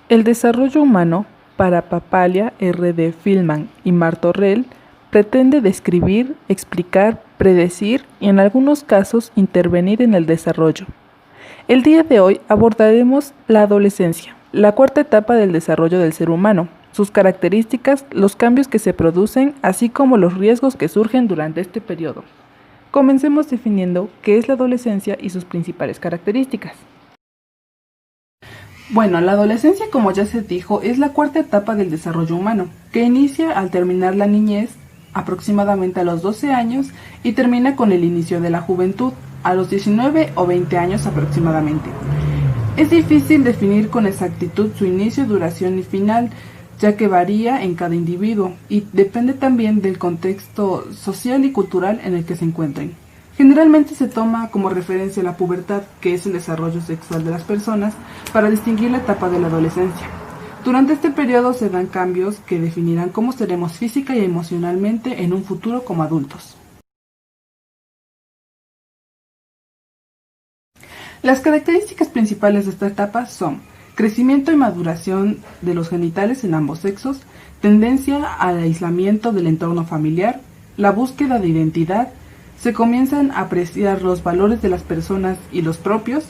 El desarrollo humano, para Papalia, R. D. Filman y Martorell, pretende describir, explicar, predecir y en algunos casos intervenir en el desarrollo. El día de hoy abordaremos la adolescencia, la cuarta etapa del desarrollo del ser humano, sus características, los cambios que se producen, así como los riesgos que surgen durante este periodo. Comencemos definiendo qué es la adolescencia y sus principales características. Bueno, la adolescencia, como ya se dijo, es la cuarta etapa del desarrollo humano, que inicia al terminar la niñez, aproximadamente a los 12 años, y termina con el inicio de la juventud, a los 19 o 20 años aproximadamente. Es difícil definir con exactitud su inicio, duración y final, ya que varía en cada individuo y depende también del contexto social y cultural en el que se encuentren. Generalmente se toma como referencia la pubertad, que es el desarrollo sexual de las personas, para distinguir la etapa de la adolescencia. Durante este periodo se dan cambios que definirán cómo seremos física y emocionalmente en un futuro como adultos. Las características principales de esta etapa son crecimiento y maduración de los genitales en ambos sexos, tendencia al aislamiento del entorno familiar, la búsqueda de identidad, se comienzan a apreciar los valores de las personas y los propios,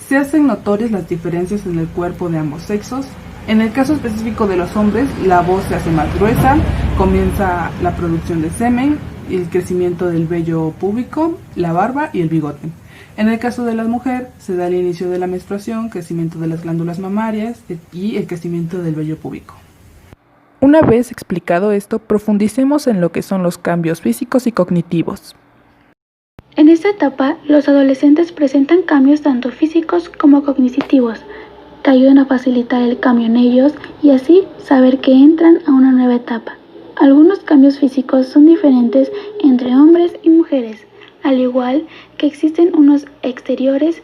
se hacen notorias las diferencias en el cuerpo de ambos sexos. En el caso específico de los hombres, la voz se hace más gruesa, comienza la producción de semen, el crecimiento del vello púbico, la barba y el bigote. En el caso de la mujer, se da el inicio de la menstruación, crecimiento de las glándulas mamarias y el crecimiento del vello púbico. Una vez explicado esto, profundicemos en lo que son los cambios físicos y cognitivos. En esta etapa, los adolescentes presentan cambios tanto físicos como cognitivos, que ayudan a facilitar el cambio en ellos y así saber que entran a una nueva etapa. Algunos cambios físicos son diferentes entre hombres y mujeres, al igual que existen unos exteriores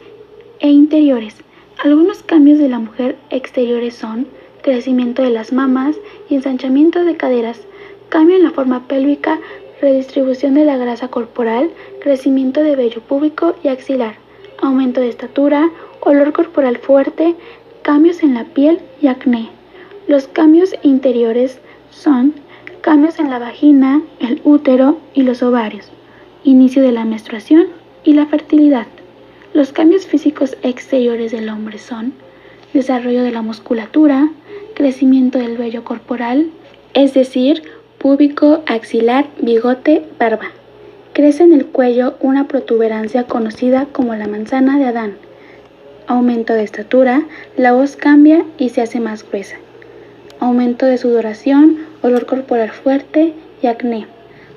e interiores. Algunos cambios de la mujer exteriores son crecimiento de las mamas y ensanchamiento de caderas, cambio en la forma pélvica, redistribución de la grasa corporal, crecimiento de vello púbico y axilar, aumento de estatura, olor corporal fuerte, cambios en la piel y acné. Los cambios interiores son cambios en la vagina, el útero y los ovarios, inicio de la menstruación y la fertilidad. Los cambios físicos exteriores del hombre son desarrollo de la musculatura, crecimiento del vello corporal, es decir, púbico, axilar, bigote, barba. Crece en el cuello una protuberancia conocida como la manzana de Adán. Aumento de estatura, la voz cambia y se hace más gruesa. Aumento de sudoración, olor corporal fuerte y acné.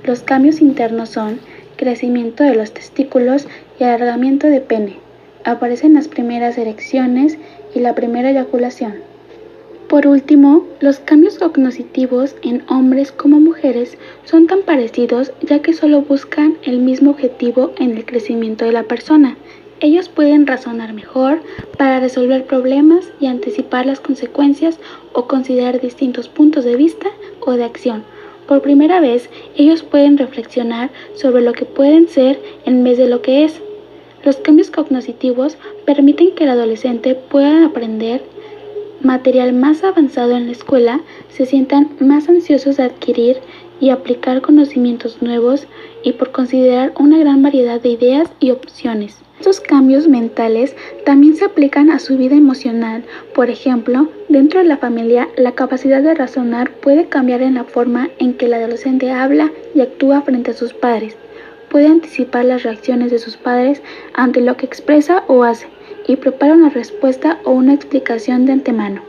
Los cambios internos son crecimiento de los testículos y alargamiento de pene. Aparecen las primeras erecciones y la primera eyaculación. Por último, los cambios cognitivos en hombres como mujeres son tan parecidos ya que solo buscan el mismo objetivo en el crecimiento de la persona. Ellos pueden razonar mejor para resolver problemas y anticipar las consecuencias o considerar distintos puntos de vista o de acción. Por primera vez, ellos pueden reflexionar sobre lo que pueden ser en vez de lo que es. Los cambios cognitivos permiten que el adolescente pueda aprender material más avanzado en la escuela, se sientan más ansiosos de adquirir y aplicar conocimientos nuevos y por considerar una gran variedad de ideas y opciones. Estos cambios mentales también se aplican a su vida emocional. Por ejemplo, dentro de la familia, la capacidad de razonar puede cambiar en la forma en que el adolescente habla y actúa frente a sus padres. Puede anticipar las reacciones de sus padres ante lo que expresa o hace y prepara una respuesta o una explicación de antemano.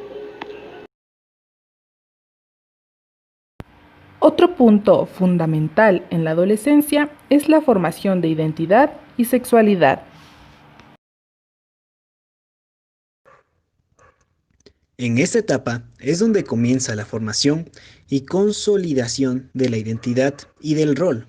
Otro punto fundamental en la adolescencia es la formación de identidad y sexualidad. En esta etapa es donde comienza la formación y consolidación de la identidad y del rol.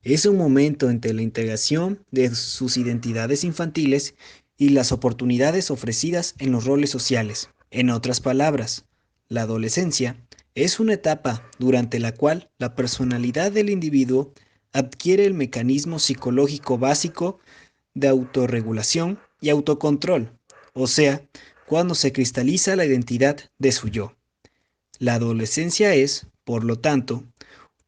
Es un momento entre la integración de sus identidades infantiles y las oportunidades ofrecidas en los roles sociales. En otras palabras, la adolescencia es una etapa durante la cual la personalidad del individuo adquiere el mecanismo psicológico básico de autorregulación y autocontrol, o sea, cuando se cristaliza la identidad de su yo. La adolescencia es, por lo tanto,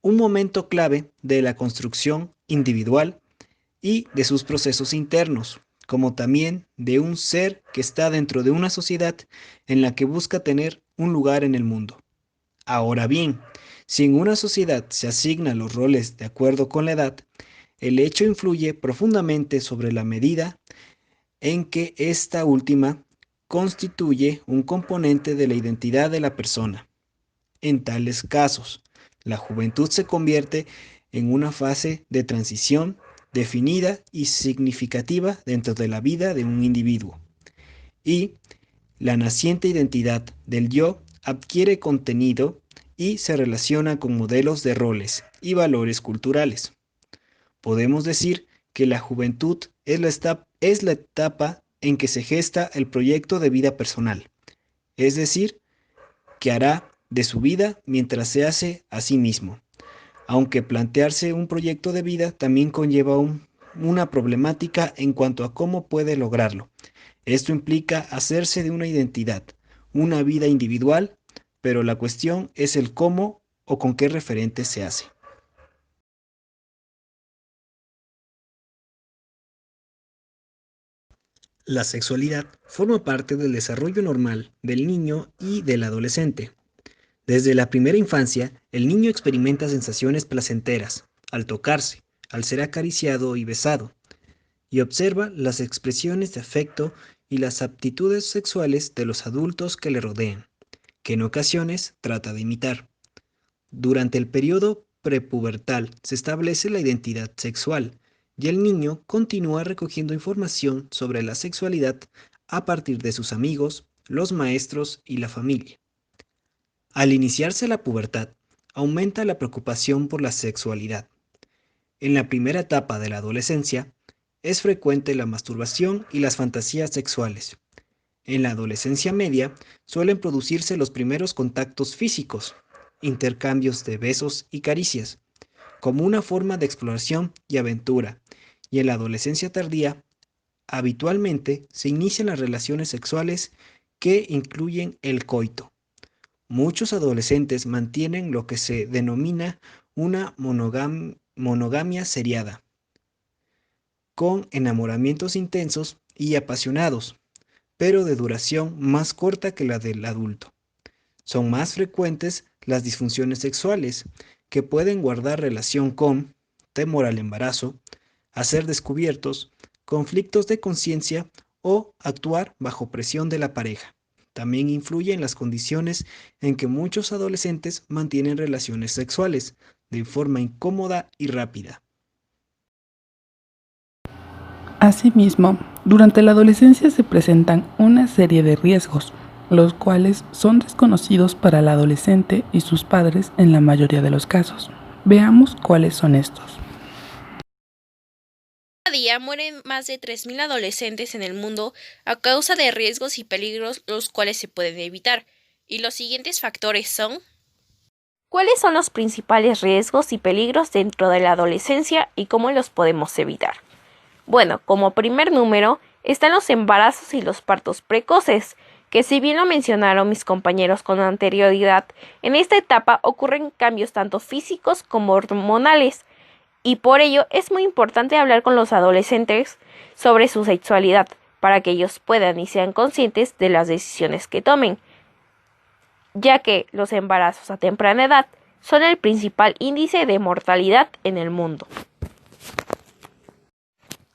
un momento clave de la construcción individual y de sus procesos internos, como también de un ser que está dentro de una sociedad en la que busca tener un lugar en el mundo. Ahora bien, si en una sociedad se asignan los roles de acuerdo con la edad, el hecho influye profundamente sobre la medida en que esta última constituye un componente de la identidad de la persona. En tales casos, la juventud se convierte en una fase de transición definida y significativa dentro de la vida de un individuo. Y la naciente identidad del yo adquiere contenido y se relaciona con modelos de roles y valores culturales. Podemos decir que la juventud es la etapa en que se gesta el proyecto de vida personal, es decir, que hará de su vida mientras se hace a sí mismo. Aunque plantearse un proyecto de vida también conlleva una problemática en cuanto a cómo puede lograrlo. Esto implica hacerse de una identidad, una vida individual, pero la cuestión es el cómo o con qué referentes se hace. La sexualidad forma parte del desarrollo normal del niño y del adolescente. Desde la primera infancia, el niño experimenta sensaciones placenteras al tocarse, al ser acariciado y besado, y observa las expresiones de afecto y las aptitudes sexuales de los adultos que le rodean, que en ocasiones trata de imitar. Durante el periodo prepubertal se establece la identidad sexual y el niño continúa recogiendo información sobre la sexualidad a partir de sus amigos, los maestros y la familia. Al iniciarse la pubertad, aumenta la preocupación por la sexualidad. En la primera etapa de la adolescencia, es frecuente la masturbación y las fantasías sexuales. En la adolescencia media, suelen producirse los primeros contactos físicos, intercambios de besos y caricias, como una forma de exploración y aventura, y en la adolescencia tardía, habitualmente se inician las relaciones sexuales que incluyen el coito. Muchos adolescentes mantienen lo que se denomina una monogamia seriada, con enamoramientos intensos y apasionados, pero de duración más corta que la del adulto. Son más frecuentes las disfunciones sexuales, que pueden guardar relación con temor al embarazo, a ser descubiertos, conflictos de conciencia o actuar bajo presión de la pareja. También influye en las condiciones en que muchos adolescentes mantienen relaciones sexuales de forma incómoda y rápida. Asimismo, durante la adolescencia se presentan una serie de riesgos, los cuales son desconocidos para el adolescente y sus padres en la mayoría de los casos. Veamos cuáles son estos. Cada día mueren más de 3.000 adolescentes en el mundo a causa de riesgos y peligros los cuales se pueden evitar. Y los siguientes factores son: ¿cuáles son los principales riesgos y peligros dentro de la adolescencia y cómo los podemos evitar? Bueno, como primer número están los embarazos y los partos precoces, que si bien lo mencionaron mis compañeros con anterioridad, en esta etapa ocurren cambios tanto físicos como hormonales, y por ello es muy importante hablar con los adolescentes sobre su sexualidad, para que ellos puedan y sean conscientes de las decisiones que tomen, ya que los embarazos a temprana edad son el principal índice de mortalidad en el mundo.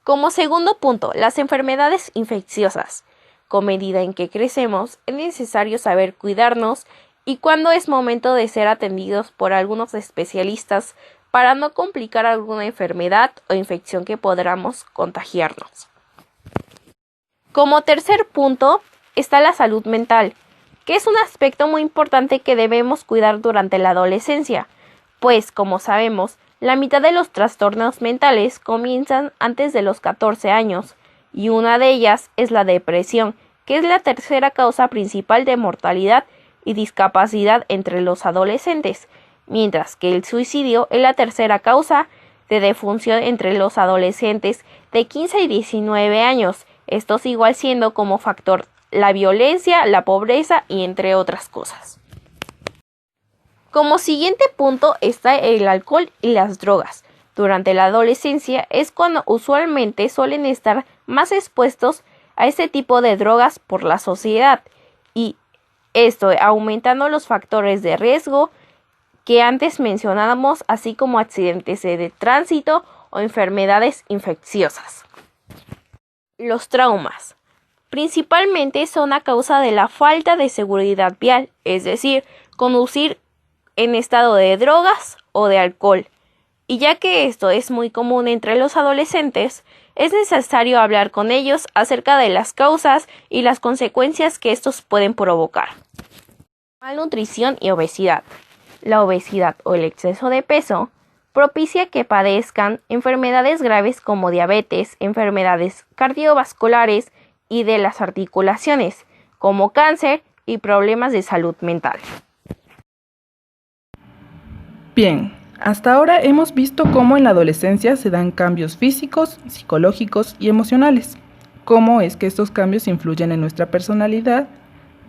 Como segundo punto, las enfermedades infecciosas. Con medida en que crecemos, es necesario saber cuidarnos y cuándo es momento de ser atendidos por algunos especialistas para no complicar alguna enfermedad o infección que podamos contagiarnos. Como tercer punto está la salud mental, que es un aspecto muy importante que debemos cuidar durante la adolescencia, pues, como sabemos, la mitad de los trastornos mentales comienzan antes de los 14 años, y una de ellas es la depresión, que es la tercera causa principal de mortalidad y discapacidad entre los adolescentes, mientras que el suicidio es la tercera causa de defunción entre los adolescentes de 15 y 19 años, estos igual siendo como factor la violencia, la pobreza y entre otras cosas. Como siguiente punto está el alcohol y las drogas. Durante la adolescencia es cuando usualmente suelen estar más expuestos a este tipo de drogas por la sociedad, y esto aumentando los factores de riesgo que antes mencionábamos, así como accidentes de tránsito o enfermedades infecciosas. Los traumas principalmente son a causa de la falta de seguridad vial, es decir, conducir en estado de drogas o de alcohol. Y ya que esto es muy común entre los adolescentes, es necesario hablar con ellos acerca de las causas y las consecuencias que estos pueden provocar. Malnutrición y obesidad. La obesidad o el exceso de peso propicia que padezcan enfermedades graves como diabetes, enfermedades cardiovasculares y de las articulaciones, como cáncer y problemas de salud mental. Bien, hasta ahora hemos visto cómo en la adolescencia se dan cambios físicos, psicológicos y emocionales. Cómo es que estos cambios influyen en nuestra personalidad,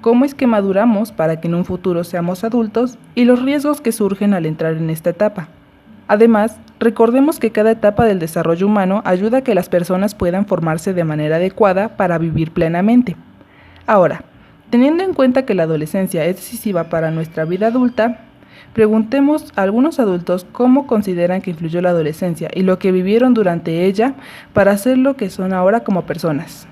cómo es que maduramos para que en un futuro seamos adultos y los riesgos que surgen al entrar en esta etapa. Además, recordemos que cada etapa del desarrollo humano ayuda a que las personas puedan formarse de manera adecuada para vivir plenamente. Ahora, teniendo en cuenta que la adolescencia es decisiva para nuestra vida adulta, preguntemos a algunos adultos cómo consideran que influyó la adolescencia y lo que vivieron durante ella para ser lo que son ahora como personas.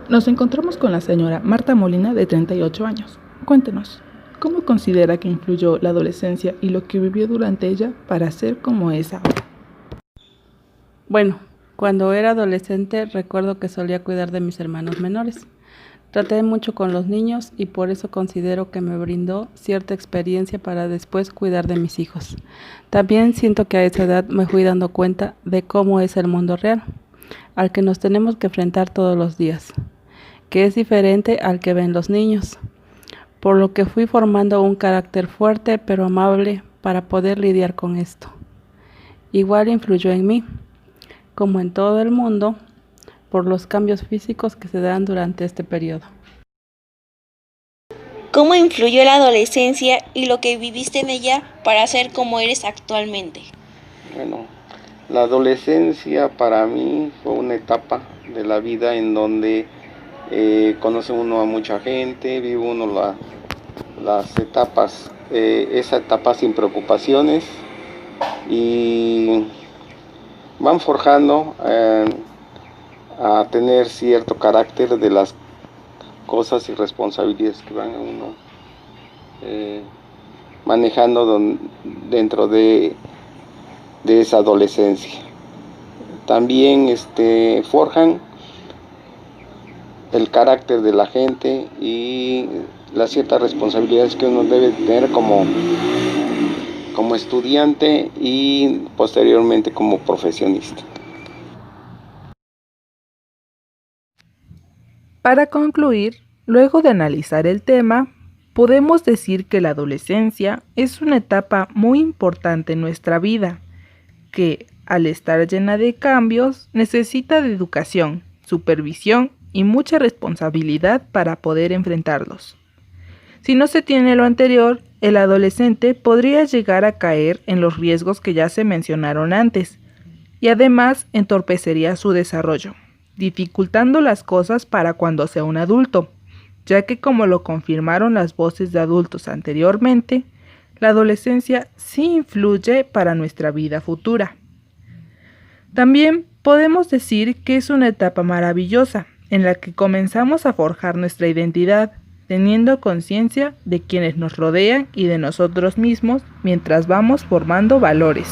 Nos encontramos con la señora Marta Molina, de 38 años. Cuéntenos, ¿cómo considera que influyó la adolescencia y lo que vivió durante ella para ser como es ahora? Bueno, cuando era adolescente recuerdo que solía cuidar de mis hermanos menores. Traté mucho con los niños y por eso considero que me brindó cierta experiencia para después cuidar de mis hijos. También siento que a esa edad me fui dando cuenta de cómo es el mundo real, al que nos tenemos que enfrentar todos los días, que es diferente al que ven los niños, por lo que fui formando un carácter fuerte pero amable para poder lidiar con esto. Igual influyó en mí, como en todo el mundo, por los cambios físicos que se dan durante este periodo. ¿Cómo influyó la adolescencia y lo que viviste en ella para ser como eres actualmente? Bueno, la adolescencia para mí fue una etapa de la vida en donde conoce uno a mucha gente, vive uno las etapas, esa etapa sin preocupaciones y van forjando a tener cierto carácter de las cosas y responsabilidades que van a uno manejando dentro de esa adolescencia. También forjan el carácter de la gente y las ciertas responsabilidades que uno debe tener como estudiante y posteriormente como profesionista. Para concluir, luego de analizar el tema, podemos decir que la adolescencia es una etapa muy importante en nuestra vida, que, al estar llena de cambios, necesita de educación, supervisión y mucha responsabilidad para poder enfrentarlos. Si no se tiene lo anterior, el adolescente podría llegar a caer en los riesgos que ya se mencionaron antes, y además entorpecería su desarrollo, dificultando las cosas para cuando sea un adulto, ya que como lo confirmaron las voces de adultos anteriormente, la adolescencia sí influye para nuestra vida futura. También podemos decir que es una etapa maravillosa en la que comenzamos a forjar nuestra identidad, teniendo conciencia de quienes nos rodean y de nosotros mismos mientras vamos formando valores.